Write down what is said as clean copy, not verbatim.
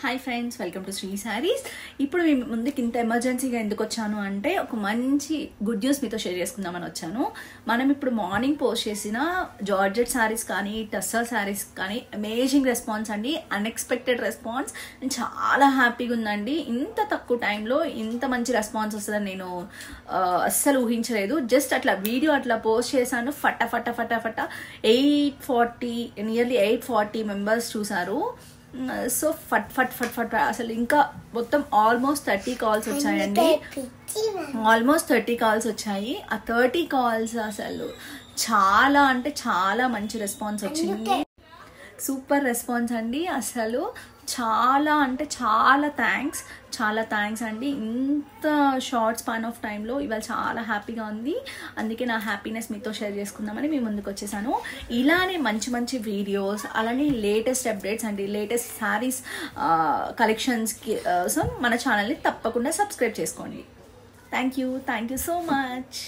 Hi friends, welcome to Sri sarees. ఇప్పుడు మీ ముందుకి ఇంత ఎమర్జెన్సీగా ఎందుకు వచ్చాను అంటే ఒక మంచి గుడ్ న్యూస్ మీతో షేర్ చేసుకుందామని వచ్చాను. మనం ఇప్పుడు మార్నింగ్ పోస్ట్ చేసిన జార్జెట్ శారీస్ కానీ టస్సర్ శారీస్ కానీ అమేజింగ్ రెస్పాన్స్ అండి, అన్ఎక్స్పెక్టెడ్ రెస్పాన్స్. నేను చాలా హ్యాపీగా ఉందండి. ఇంత తక్కువ టైంలో ఇంత మంచి రెస్పాన్స్ వస్తుందని నేను అస్సలు ఊహించలేదు. జస్ట్ అట్లా వీడియో అట్లా పోస్ట్ చేశాను, ఫట 840 మెంబర్స్ చూసారు. సో ఫట్ ఫట్ ఫట్ ఫట్ అసలు ఇంకా మొత్తం ఆల్మోస్ట్ 30 కాల్స్ వచ్చాయండి. ఆల్మోస్ట్ 30 కాల్స్ వచ్చాయి. ఆ 30 కాల్స్ అసలు చాలా అంటే చాలా మంచి రెస్పాన్స్ వచ్చింది. సూపర్ రెస్పాన్స్ అండి. అసలు చాలా అంటే చాలా థ్యాంక్స్ అండి. ఇంత షార్ట్ స్పాన్ ఆఫ్ టైంలో ఇవాళ చాలా హ్యాపీగా ఉంది. అందుకే నా హ్యాపీనెస్ మీతో షేర్ చేసుకుందామని మీ ముందుకు వచ్చేసాను. ఇలానే మంచి మంచి వీడియోస్, అలానే లేటెస్ట్ అప్డేట్స్ అండి, లేటెస్ట్ శారీస్ కలెక్షన్స్కి మన ఛానల్ని తప్పకుండా సబ్స్క్రైబ్ చేసుకోండి. Thank you so much.